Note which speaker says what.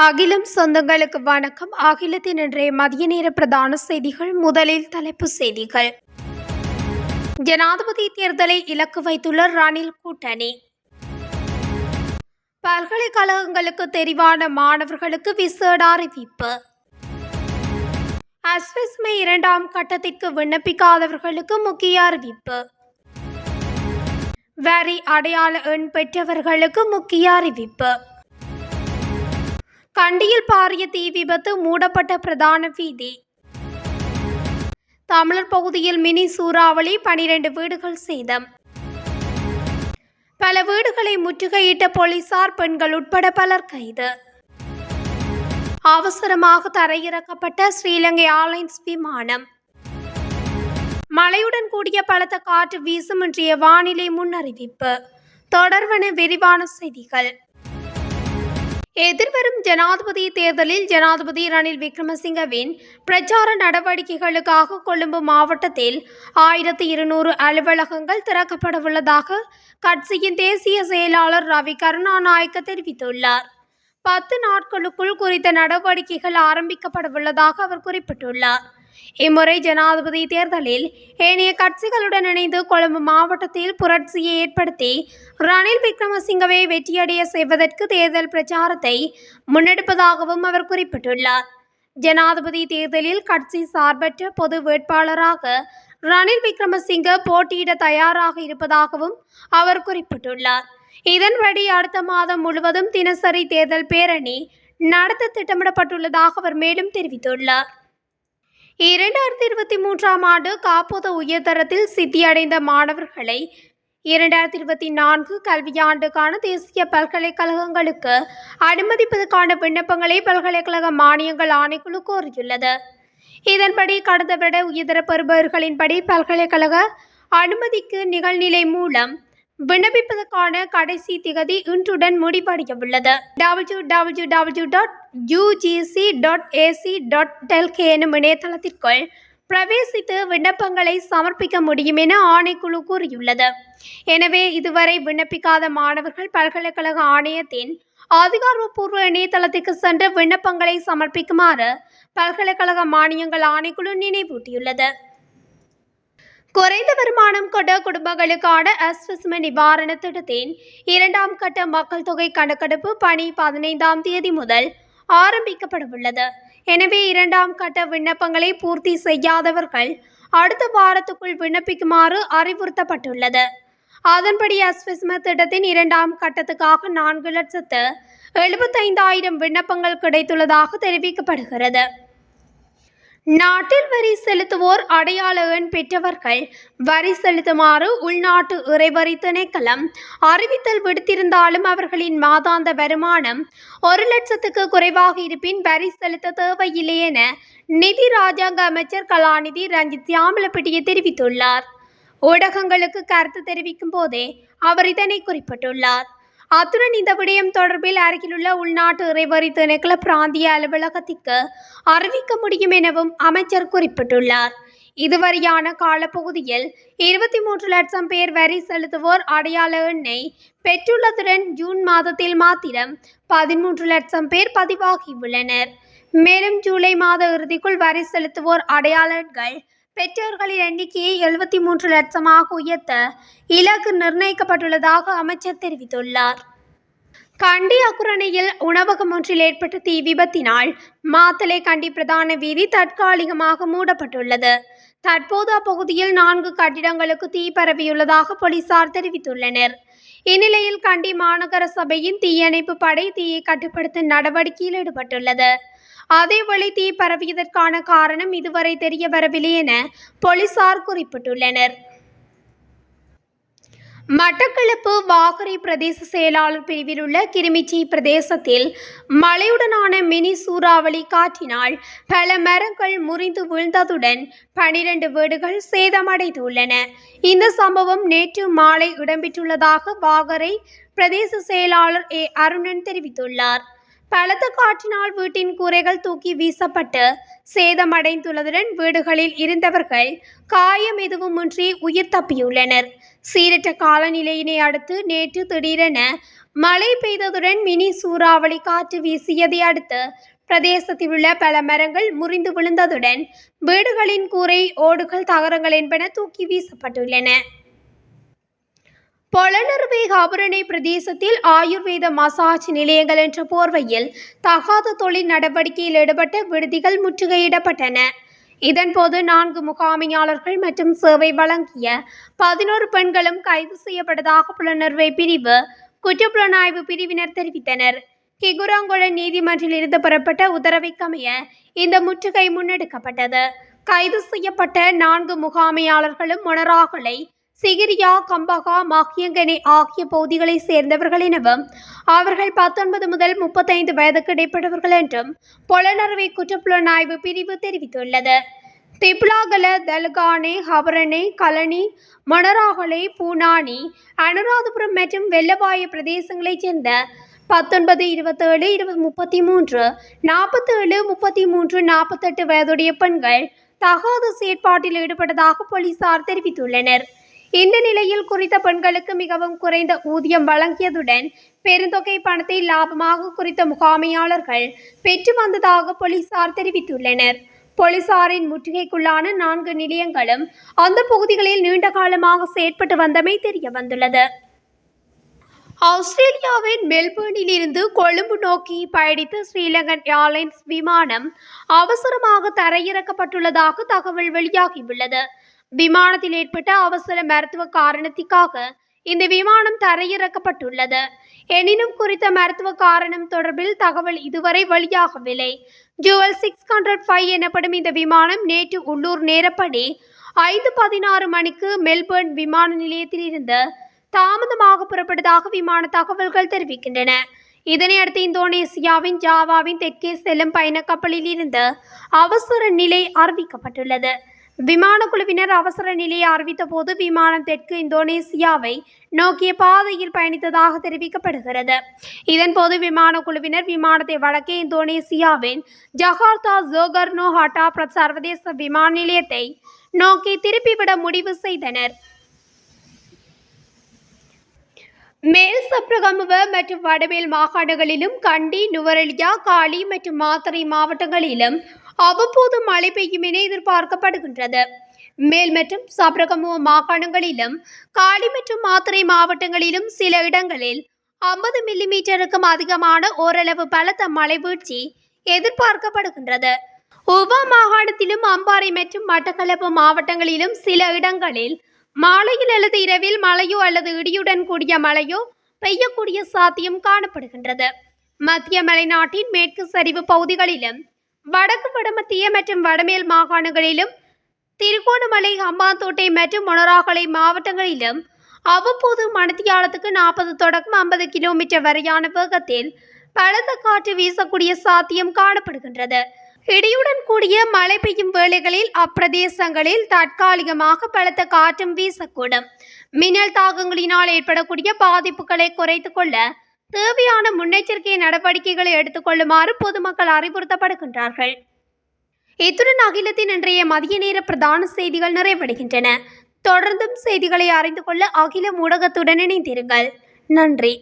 Speaker 1: அகிலம் சொந்தங்களுக்கு வணக்கம். அகிலத்தின் இன்றைய மதிய நேர பிரதான செய்திகள். முதலில் தலைப்புச் செய்திகள். ஜனாதிபதி தேர்தலை இலக்கு வைத்துள்ள ரணில் கூட்டணி. பல்கலைக்கழகங்களுக்கு தெரிவான மாணவர்களுக்கு விசேட அறிவிப்பு. அஸ்விஸ்மை 2ஆம் கட்டத்திற்கு விண்ணப்பிக்காதவர்களுக்கு முக்கிய அறிவிப்பு. வரி அடையாள எண் பெற்றவர்களுக்கு முக்கிய அறிவிப்பு. கண்டியில் பாரிய தீ விபத்து, மூடப்பட்ட பிரதான வீதி. தமிழர் பகுதியில் மினி சூறாவளி, 12 வீடுகள் சேதம். பல வீடுகளை முற்றுகையிட்ட போலீசார், பெண்கள் உட்பட பலர் கைது. அவசரமாக தரையிறக்கப்பட்ட ஸ்ரீலங்கை ஏர்லைன்ஸ் விமானம். மழையுடன் கூடிய பலத்த காற்று வீசும். இன்றைய வானிலை முன்னறிவிப்பு. தொடர்வன விரிவான செய்திகள். எதிர்வரும் ஜனாதிபதி தேர்தலில் ஜனாதிபதி ரணில் விக்ரமசிங்கவின் பிரச்சார நடவடிக்கைகளுக்காக கொழும்பு மாவட்டத்தில் 1200 அலுவலகங்கள் திறக்கப்படவுள்ளதாக கட்சியின் தேசிய செயலாளர் ரவி கருணாநாயக்க தெரிவித்துள்ளார். 10 நாட்களுக்குள் குறித்த நடவடிக்கைகள் ஆரம்பிக்கப்படவுள்ளதாக அவர் குறிப்பிட்டுள்ளார். இம்முறை ஜனாதிபதி தேர்தலில் ஏனைய கட்சிகளுடன் இணைந்து கொழும்பு மாவட்டத்தில் புரட்சியை ஏற்படுத்தி ரணில் விக்ரமசிங்கவை வெற்றியடைய செய்வதற்கு தேர்தல் பிரச்சாரத்தை முன்னெடுப்பதாகவும் அவர் குறிப்பிட்டுள்ளார். ஜனாதிபதி தேர்தலில் கட்சி சார்பற்ற பொது வேட்பாளராக ரணில் விக்ரமசிங்க போட்டியிட தயாராக இருப்பதாகவும் அவர் குறிப்பிட்டுள்ளார். இதன்படி அடுத்த மாதம் முழுவதும் தினசரி தேர்தல் பேரணி நடத்த திட்டமிடப்பட்டுள்ளதாக அவர் மேலும் தெரிவித்துள்ளார். 2023ஆம் ஆண்டு காப்போத உயர்தரத்தில் சித்தியடைந்த மாணவர்களை 2024 கல்வியாண்டுக்கான தேசிய பல்கலைக்கழகங்களுக்கு அனுமதிப்பதற்கான விண்ணப்பங்களை பல்கலைக்கழக மானியங்கள் ஆணைக்குழு கோரியுள்ளது. இதன்படி கடந்த வருட உயர்தர பெறுபவர்களின்படி பல்கலைக்கழக அனுமதிக்கு நிகழ்நிலை மூலம் விண்ணப்பிப்பதற்கான கடைசி திகதி இன்றுடன் முடிவடையவுள்ளது. www.ugc.ac.lk எனும் இணையதளத்திற்குள் பிரவேசித்து விண்ணப்பங்களை சமர்ப்பிக்க முடியும் என ஆணைக்குழு கூறியுள்ளது. எனவே இதுவரை விண்ணப்பிக்காத மாணவர்கள் பல்கலைக்கழக ஆணையத்தின் அதிகாரப்பூர்வ இணையதளத்திற்கு சென்று விண்ணப்பங்களை சமர்ப்பிக்குமாறு பல்கலைக்கழக மானியங்கள் ஆணைக்குழு நினைவூட்டியுள்ளது. குறைந்த வருமானம் கொண்ட குடும்பங்களுக்கான அஸ்விஸ்மை நிவாரண திட்டத்தின் 2ஆம் கட்ட மக்கள் தொகை கணக்கெடுப்பு பணி 15ஆம் தேதி முதல் ஆரம்பிக்கப்படவுள்ளது. எனவே 2ஆம் கட்ட விண்ணப்பங்களை பூர்த்தி செய்யாதவர்கள் அடுத்த வாரத்துக்குள் விண்ணப்பிக்குமாறு அறிவுறுத்தப்பட்டுள்ளது. அதன்படி அஸ்விஸ்மை திட்டத்தின் 2ஆம் கட்டத்துக்காக 4,75,000 விண்ணப்பங்கள் கிடைத்துள்ளதாக தெரிவிக்கப்படுகிறது. நாட்டில் வரி செலுத்துவோர் அடையாள எண் பெற்றவர்கள் வரி செலுத்துமாறு உள்நாட்டு இறைவரி திணைக்களம் அறிவித்தல் விடுத்திருந்தாலும் அவர்களின் மாதாந்த வருமானம் 1 லட்சத்துக்கு குறைவாக இருப்பின் வரி செலுத்த தேவையில்லை என நிதி ராஜாங்க அமைச்சர் கலாநிதி ரஞ்சித் சியாமலப்பிட்டிய தெரிவித்துள்ளார். ஊடகங்களுக்கு கருத்து தெரிவிக்கும் போதே அவர் இதனை குறிப்பிட்டுள்ளார். அத்துடன் இந்த விடயம் தொடர்பில் அருகிலுள்ள உள்நாட்டு இறைவரி திணைக்கள பிராந்திய அலுவலகத்திற்கு அறிவிக்க முடியும் எனவும் அமைச்சர் குறிப்பிட்டுள்ளார். இதுவரையான காலப்பகுதியில் 23 லட்சம் பேர் வரி செலுத்துவோர் அடையாள எண்ணை பெற்றுள்ளதுடன் ஜூன் மாதத்தில் மாத்திரம் 13 லட்சம் பேர் பதிவாகியுள்ளனர். மேலும் ஜூலை மாத இறுதிக்குள் வரி செலுத்துவோர் அடையாள எண்கள் பெற்றோர்களின் எண்ணிக்கையை 73 லட்சமாக உயர்த்த இலக்கு நிர்ணயிக்கப்பட்டுள்ளதாக அமைச்சர் தெரிவித்துள்ளார். கண்டி அக்குரணையில் உணவகம் ஒன்றில் ஏற்பட்ட தீ விபத்தினால் மாத்தளை கண்டி பிரதான வீதி தற்காலிகமாக மூடப்பட்டுள்ளது. தற்போது அப்பகுதியில் 4 கட்டிடங்களுக்கு தீ பரவியுள்ளதாக போலீசார் தெரிவித்துள்ளனர். இந்நிலையில் கண்டி மாநகர சபையின் தீயணைப்பு படை தீயை கட்டுப்படுத்தும் நடவடிக்கையில் ஈடுபட்டுள்ளது. அதேவேளை தீ பரவியதற்கான காரணம் இதுவரை தெரிய வரவில்லை என போலீசார் குறிப்பிட்டுள்ளனர். மட்டக்களப்பு வாகரை பிரதேச செயலாளர் பிரிவில் உள்ள கிருமிச்சி பிரதேசத்தில் மழையுடனான மினி சூறாவளி காற்றினால் பல மரங்கள் முறிந்து வீழ்ந்ததுடன் 12 வீடுகள் சேதமடைந்துள்ளன. இந்த சம்பவம் நேற்று மாலை இடம்பெற்றுள்ளதாக வாகரை பிரதேச செயலாளர் அருணன் தெரிவித்துள்ளார். பலத்த காற்றினால் வீட்டின் கூரைகள் தூக்கி வீசப்பட்டு சேதமடைந்துள்ளதுடன் வீடுகளில் இருந்தவர்கள் காயம் எதுவுமின்றி உயிர் தப்பியுள்ளனர். சீரற்ற காலநிலையினை அடுத்து நேற்று திடீரென மழை பெய்ததுடன் மினி சூறாவளி காற்று வீசியதை அடுத்து பிரதேசத்தில் உள்ள பல மரங்கள் முறிந்து விழுந்ததுடன் வீடுகளின் கூரை ஓடுகள் தகரங்கள் என்பன தூக்கி வீசப்பட்டுள்ளன. பொலனறுவை ஹபரணை பிரதேசத்தில் ஆயுர்வேத மசாஜ் நிலையங்கள் என்ற போர்வையில் தகாத தொழில் நடவடிக்கையில் ஈடுபட்ட விடுதிகள் முற்றுகையிடப்பட்டன. இதன்போது 4 முகாமையாளர்கள் மற்றும் சேவை வழங்கிய 11 பெண்களும் கைது செய்யப்பட்டதாக புலனறுவை பிரிவு குற்றப்புலனாய்வு பிரிவினர் தெரிவித்தனர். கிகுராங்கொட நீதிமன்றில் இருந்து பெறப்பட்ட உத்தரவைக்கமைய இந்த முற்றுகை முன்னெடுக்கப்பட்டது. கைது செய்யப்பட்ட 4 முகாமையாளர்களும் மொனராகலை, சிகிரியா, கம்பகா, மாக்கியங்கனை ஆகிய பகுதிகளை சேர்ந்தவர்கள் எனவும் அவர்கள் 19 முதல் 35 வயதுக்கு இடைப்பட்டவர்கள் என்றும் பொலனறுவை குற்றப்புலனாய்வு பிரிவு தெரிவித்துள்ளது. திப்லாகல, தல்கானே, ஹபரணை, கலனி, மொனராகலை, பூனானி, அனுராதபுரம் மற்றும் வெள்ளவாய பிரதேசங்களைச் சேர்ந்த 19, 27, 33, 47, 33, 48 வயதுடைய பெண்கள் தகாத செயற்பாட்டில் ஈடுபட்டதாக போலீசார் தெரிவித்துள்ளனர். இந்த நிலையில் குறித்த பெண்களுக்கு மிகவும் குறைந்த ஊதியம் வழங்கியதுடன் பெருந்தொகை பணத்தை லாபமாக குறித்த முகாமையாளர்கள் பெற்று வந்ததாக போலீசார் தெரிவித்துள்ளனர். போலீசாரின் முற்றுகைக்குள்ளான 4 நிலையங்களும் அந்த பகுதிகளில் நீண்ட காலமாக செயற்பட்டு வந்தமை தெரிய வந்துள்ளது. ஆஸ்திரேலியாவின் மெல்பர்னில் இருந்து கொழும்பு நோக்கி பயணித்த ஸ்ரீலங்கன் ஏர்லைன்ஸ் விமானம் அவசரமாக தரையிறக்கப்பட்டுள்ளதாக தகவல் வெளியாகியுள்ளது. விமானத்தில் ஏற்பட்ட அவசர மருத்துவ காரணத்திற்காக இந்த விமானம் தரையிறக்கப்பட்டுள்ளது. எனினும் குறித்த மருத்துவ காரணம் தொடர்பில் தகவல் இதுவரை வெளியாகவில்லை. ஜுவல் 605 எனப்படும் இந்த விமானம் நேற்று உள்ளூர் நேரப்படி 5:16 மணிக்கு மெல்பர்ன் விமான நிலையத்தில் இருந்து தாமதமாக புறப்பட்டதாக விமான தகவல்கள் தெரிவிக்கின்றன. இதனையடுத்து இந்தோனேசியாவின் ஜாவாவின் தெற்கே செல்லும் பயண கப்பலில் இருந்து அவசர நிலை அறிவிக்கப்பட்டுள்ளது. விமான குழுவினர் அவசர நிலையை அறிவித்த போது விமானம் தெற்கு இந்தோனேசியாவை நோக்கிய பாதையில் பயணித்ததாக தெரிவிக்கப்படுகிறது. இதன்போது விமான குழுவினர் விமானத்தை வடக்கே இந்தோனேசியாவின் ஜகார்த்தா ஜோகர்னோ ஹட்டா சர்வதேச விமான நிலையத்தை நோக்கி திருப்பிவிட முடிவு செய்தனர். மேல் சப்ரகமுவ மற்றும் வடமேல் மாகாணங்களிலும் கண்டி, நுவரெலியா, காலி மற்றும் மாத்தறை மாவட்டங்களிலும் அவ்வப்போது மழை பெய்யும் என எதிர்பார்க்கப்படுகின்றது. மேல் மற்றும் சப்ரகமுவ மாகாணங்களிலும் காலி மற்றும் மாத்தறை மாவட்டங்களிலும் சில இடங்களில் 50 மில்லிமீட்டருக்கும் அதிகமான ஓரளவு பலத்த மழை வீழ்ச்சி எதிர்பார்க்கப்படுகின்றது. உவா மாகாணத்திலும் அம்பாறை மற்றும் மட்டக்களப்பு மாவட்டங்களிலும் சில இடங்களில் மாலையில் அல்லது இரவில் மழையோ அல்லது இடியுடன் கூடிய மழையோ பெய்யக்கூடிய சாத்தியம் காணப்படுகின்றது. மத்திய மலைநாட்டின் மேற்கு சரிவு பகுதிகளிலும் வடக்கு வடமத்திய மற்றும் வடமேல் மாகாணங்களிலும் திருகோணமலை, ஹம்பாந்தோட்டை மற்றும் மொனராகலை மாவட்டங்களிலும் அவ்வப்போது மணித்தியாலத்துக்கு 40 தொடக்கம் 50 கிலோமீட்டர் வரையான வேகத்தில் பலத்த காற்று வீசக்கூடிய சாத்தியம் காணப்படுகின்றது. இடியுடன் கூடிய மழை பெய்யும் வேளைகளில் அப்பிரதேசங்களில் தற்காலிகமாக பலத்த காற்றும் வீசக்கூடும். மின்னல் தாக்கங்களினால் ஏற்படக்கூடிய பாதிப்புகளை குறைத்துக் கொள்ள தேவையான முன்னெச்சரிக்கை நடவடிக்கைகளை எடுத்துக்கொள்ளுமாறு பொதுமக்கள் அறிவுறுத்தப்படுகின்றார்கள். இத்துடன் அகிலத்தின் இன்றைய மதிய நேர பிரதான செய்திகள் நிறைவடைகின்றன. தொடர்ந்தும் செய்திகளை அறிந்து கொள்ள அகில ஊடகத்துடன் இணைந்திருங்கள். நன்றி.